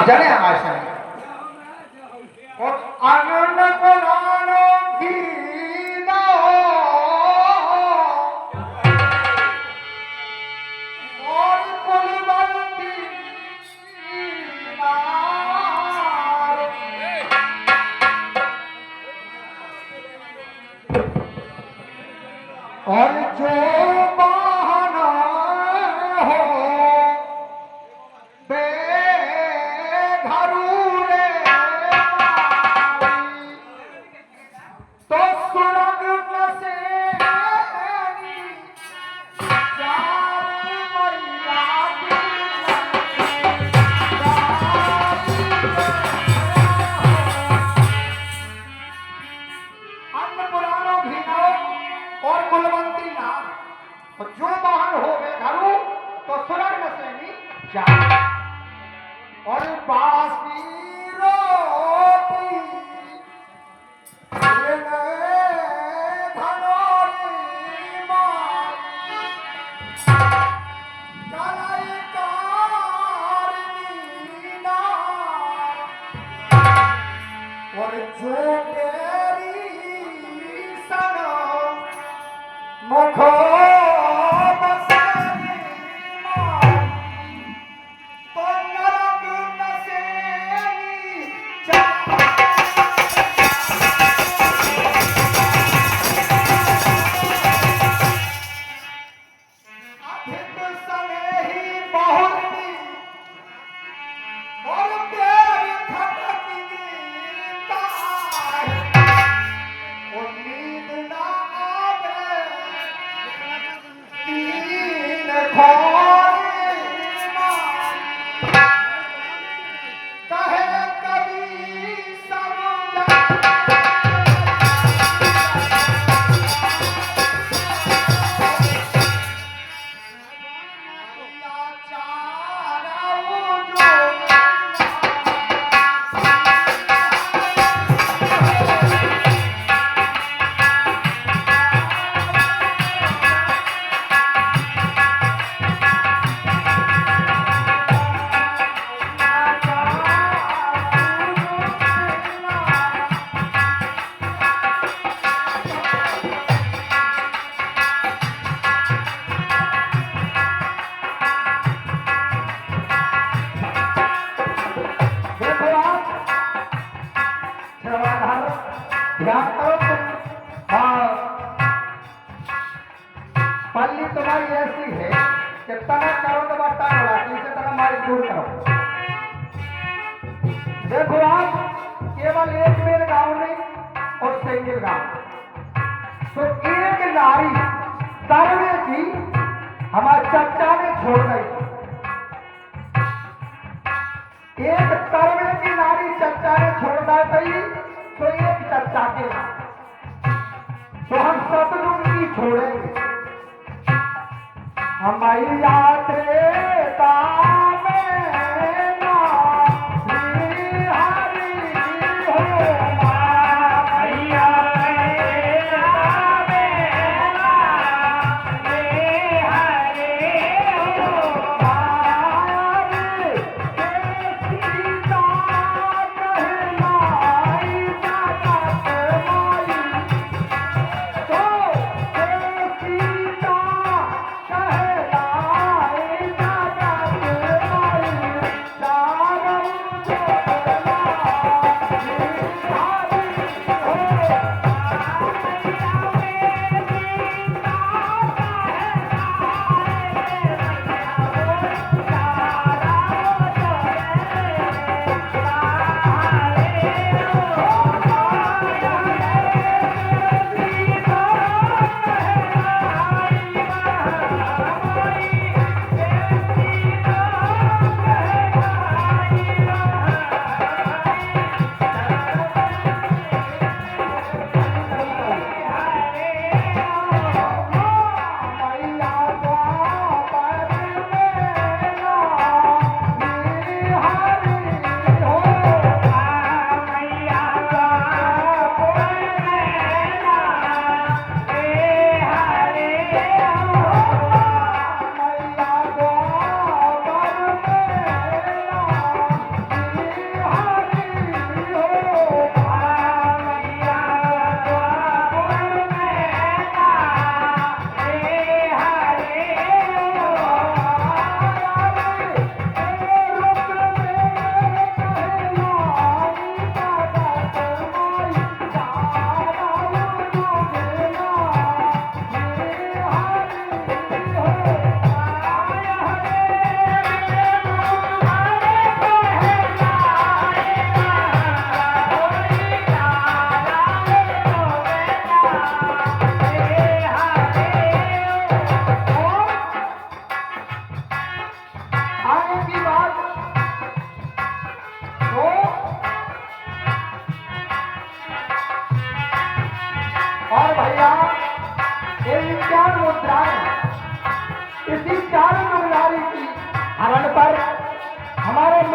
आप जाने हमारे साथ और आनंद पुराणों की और कुलवंती और जो बहाना हो बेघरूरे तो सुरग से और कुलवंती नाम और जो बाहर हो गए घरू तो सुरग से नहीं जा और बासी रोटी और जो तेरी सनम मुखो बसनी तो नरक नसेनी अधिक सने ही बहुती और प्यार खटकी उम्मीद ना आवे तीन खोरी कहे कभी समझा ध्यान करो तुम हाँ पल्ली तुम्हारी ऐसी है कि तना करो तो बट्टा बड़ा इसे तना मारी दूर करो। देखो आप केवल एक मेरे गांव में और सिंगल गांव तो एक नारी तरवे की हमारे चच्चा ने छोड़ गई। एक तरवे की नारी चच्चा ने छोड़ दी तो एक चच्चा के तो हम सब लोग की छोड़ेंगे हमारी यात्रे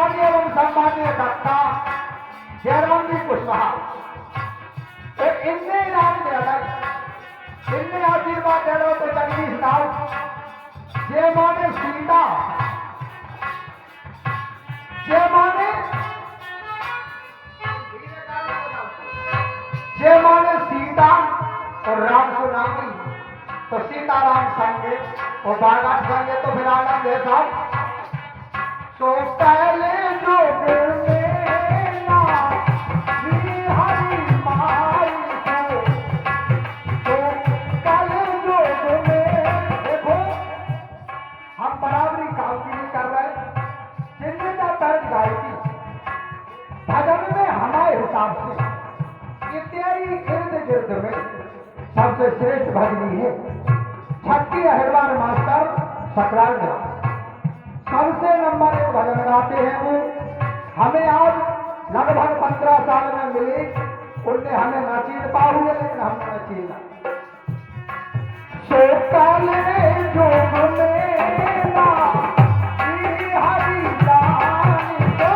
मान्य एवं सम्मान्य कर्ता जयराम जी कुशवाहा, तो इनने इनाम दिया था, इनने आशीर्वाद दे रहे तो जगदीश राव जय माने सीता, जय माने सीता और राम सुनामी, तो सीताराम संगे और बागात संगे, तो फिर आनंद है साहब। तो पहले जो हम बराबरी काम की नहीं कर रहे, जिनमें का तर्ज गायकी भजन में हमारे हिसाब से ये तेरी इर्द गिर्द में सबसे श्रेष्ठ भजनी है छक्की अहिरवार मास्टर सकराल में सबसे नंबर 1 भजन गाते हैं वो। हमें आज लगभग 15 साल में मिले, उनने हमें न चीन पा हुए लेकिन हमने न चीना। सो पहले जो मेरा हरि दानी को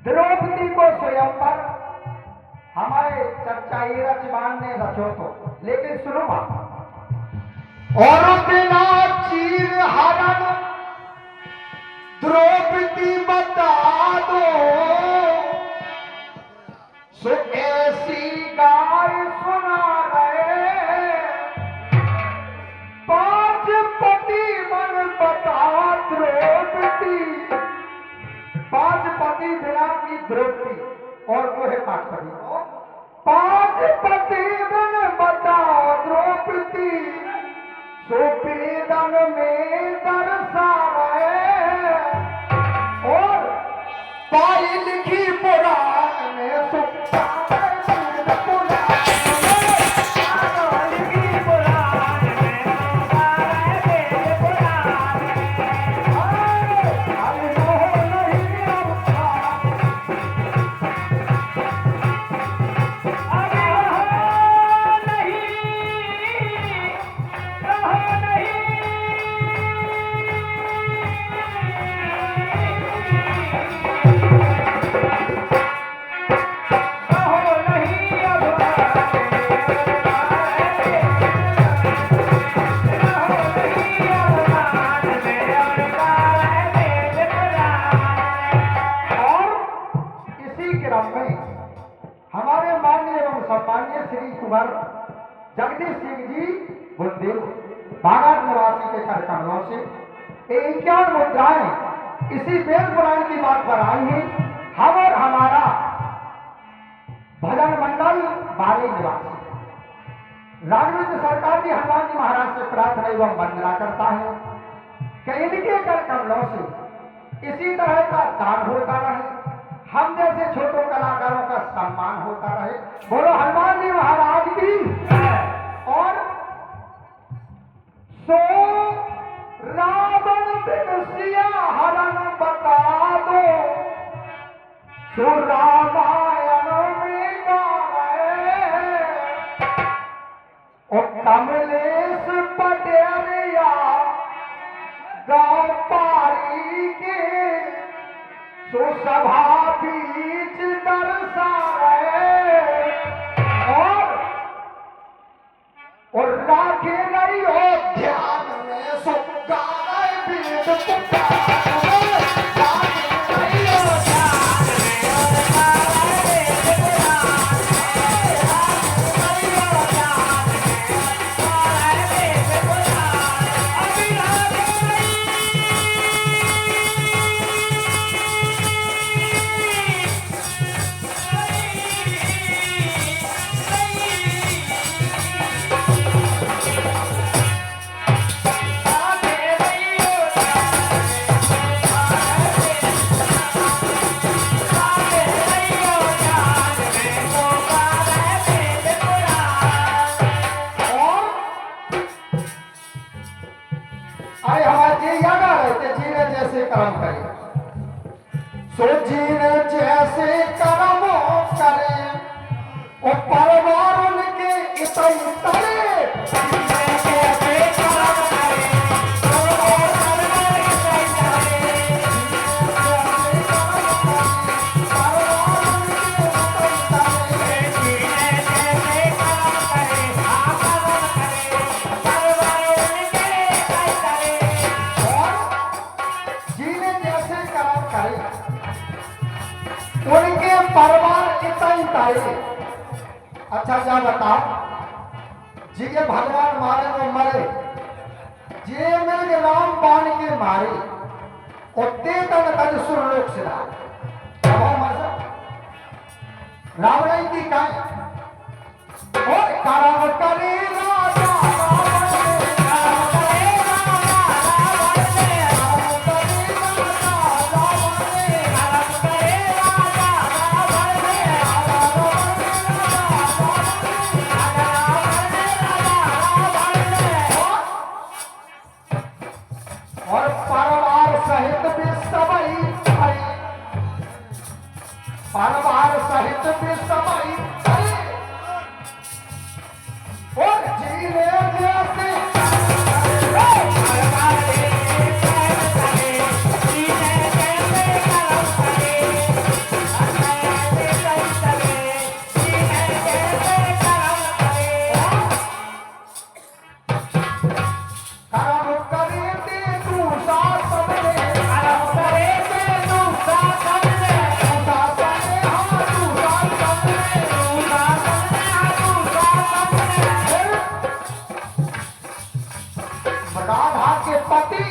द्रौपदी को स्वयंवर हमारे चर्चा रचवान ने रचो तो, लेकिन सुनो और बिना चीर हरण द्रौपदी बता दो, सो ऐसी गाय सुना रहे 5 पति मन बता द्रौपदी, 5 पति बिना की द्रौपदी और वो है 5 पति, 5 पति बिन बता द्रौपदी, सो वेदन में दर्शा रहे और पाई लिखी पुराण में सुखा श्री कुंवर जगदीश सिंह जी बुंदेल बागात निवासी के कर कमलों से 51 मुद्राएं इसी वेद पुराण की बात पर आई हैं। हम और हमारा भजन मंडल बारे निवासी राघवेंद्र सरकार जी हनुमान जी महाराज से प्रार्थना एवं वंदना करता है कि इनके कर कमलों से इसी तरह का दान होता रहे, हम जैसे छोटे कलाकारों का सम्मान होता रहे। बोलो हनुमान जी महाराज की। और सो रावण बिन सिया हरण बता दो, सो रामायण में गाए और कमलेश पटेरिया गाँव पारी के, सो सभा बीच दर्शाए और राखे नहीं हो ध्यान में, सो गाए बीच पुकार कर्म करे, सो जीने जैसे कर्म करे और परिवार उनके इतने तरे उनके परिवार इतना तारे। अच्छा जा बताओ जी, ये भगवान मारे वो मरे, जे में राम बाण के मारे और तेतन तज सुरलोक से रावण की का और कारण करे राजा और परिवार सहित भी सबई, परिवार सहित भी सबई और जीने जैसे के पति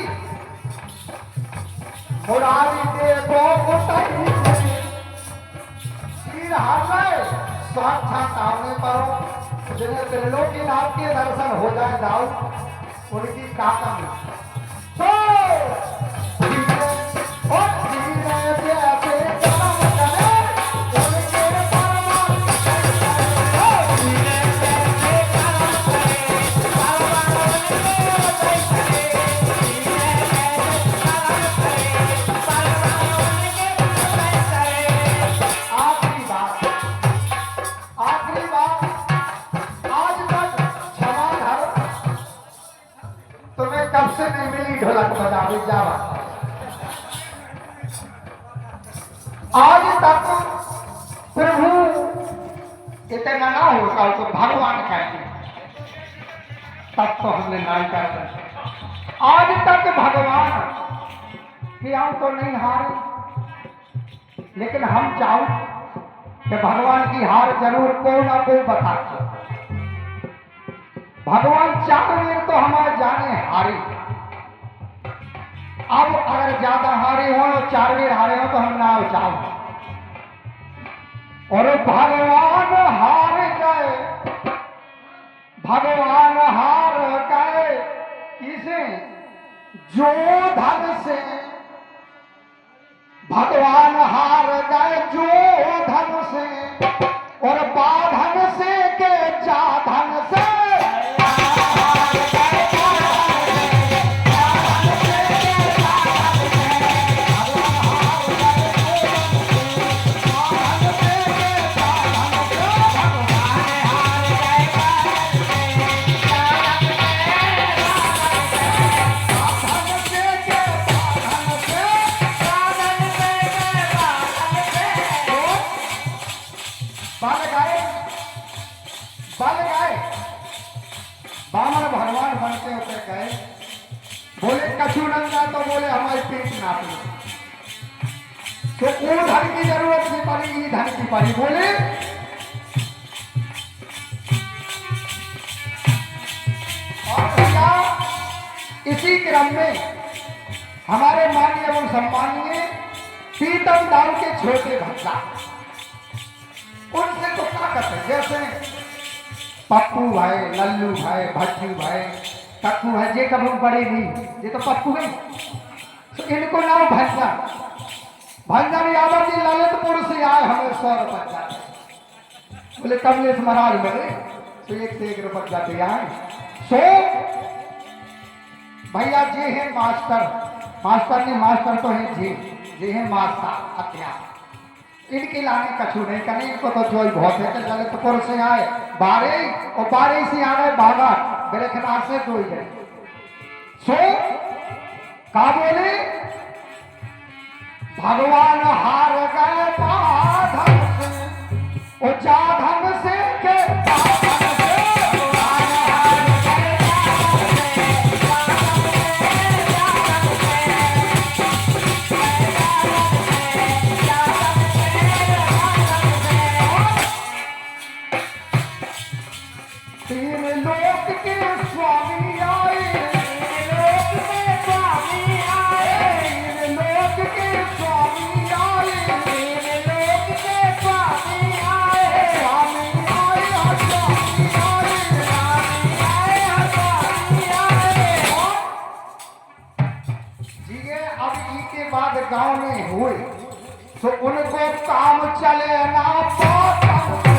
मुरारी देखो तीर हार गए साक्षात आने पर जिन्हें त्रिलोकीनाथ के दर्शन हो जाए जाओ उनकी काका में ढोलक बजावे जावा। आज तक प्रभु इतना ना होता तो भगवान कहते तब तो हमने नहीं करते। आज तक भगवान कि हम तो नहीं हारे, लेकिन हम चाहूं कि भगवान की हार जरूर कोई ना कोई बताते। भगवान 4 वेर तो हमारे जाने हारे, अब अगर ज्यादा हारे हो 4 वेर हारे हो तो हम ना चाहो। और भगवान हार गए, भगवान हार गए किसे? जो धन से। भगवान हार गए जो बन गए बामन भगवान बनते होते गए, बोले कछु नंगा तो बोले हमारे पेट नाप लो, तो वो धन की जरूरत नहीं पड़ी, ये धन की पड़ी। बोले और भैया इसी क्रम में हमारे माननीय एवं सम्मानीय पीतम दाऊ के छोटे भक्ता, उनसे तो क्या करते, जैसे पप्पू भाई, लल्लू भाई, भट्टू भाई, टक्कू भाई, जे कब बड़े नहीं, ये तो पप्पू है, तो इनको नाम भंजा भंजन यादव जी ललितपुर से आए, हमें 100 रुपया बोले कमलेश महाराज बोले तो 1 से 1 रुपया जाते आए। सो भैया जे है मास्टर, मास्टर ने मास्टर तो है जे है मास्टर हथियार, इनके लाने कछु नहीं करने, इनको तो जो बहुत है कि ललितपुर से आए बारे और बारे से आ गए बागर बेलखनार से दो ही। सो का बोले भगवान हार गए बाधन से और जाधन से के बाधन से गांव में हुए तो उनको काम चले ना पातन से,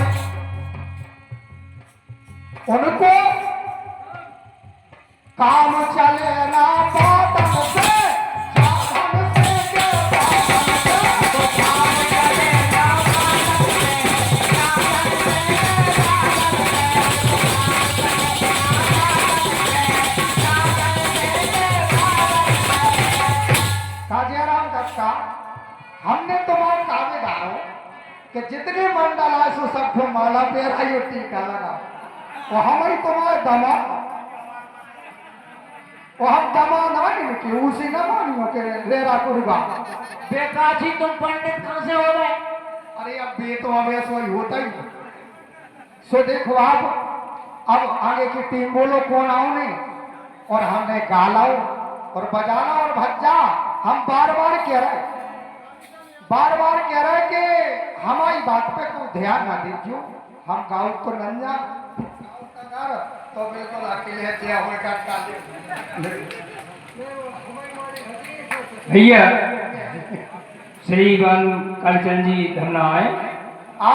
उनको काम चले ना पातन से, साधन से के बाधन से, तो काम चले ना पातन से, साधन से काजियाराम दत्ता, हमने तुम्हारे दावेदार हो कि जितने मंडल आए सो सबको माला पेराई और टीका लगा, वो हमारी तुम्हारे दमा वो हम दमा ना निकली उसी न मानियो के रेरा कुर्गा बेकाजी तुम पंडित कहां से हो गए? अरे अब बे तो अब ऐसा ही होता ही। सो देखो आप अब आगे की टीम बोलो कौन आओ नहीं, और हमने गालाओ और बजाना और भज्जा, हम बार बार कह रहे कि हमारी बात पे कोई ध्यान ना दीजिए, हम गाँव को नंजा तो बिल्कुल अकेले क्या होगा। भैया श्री बानु कालचंद जी धमना आए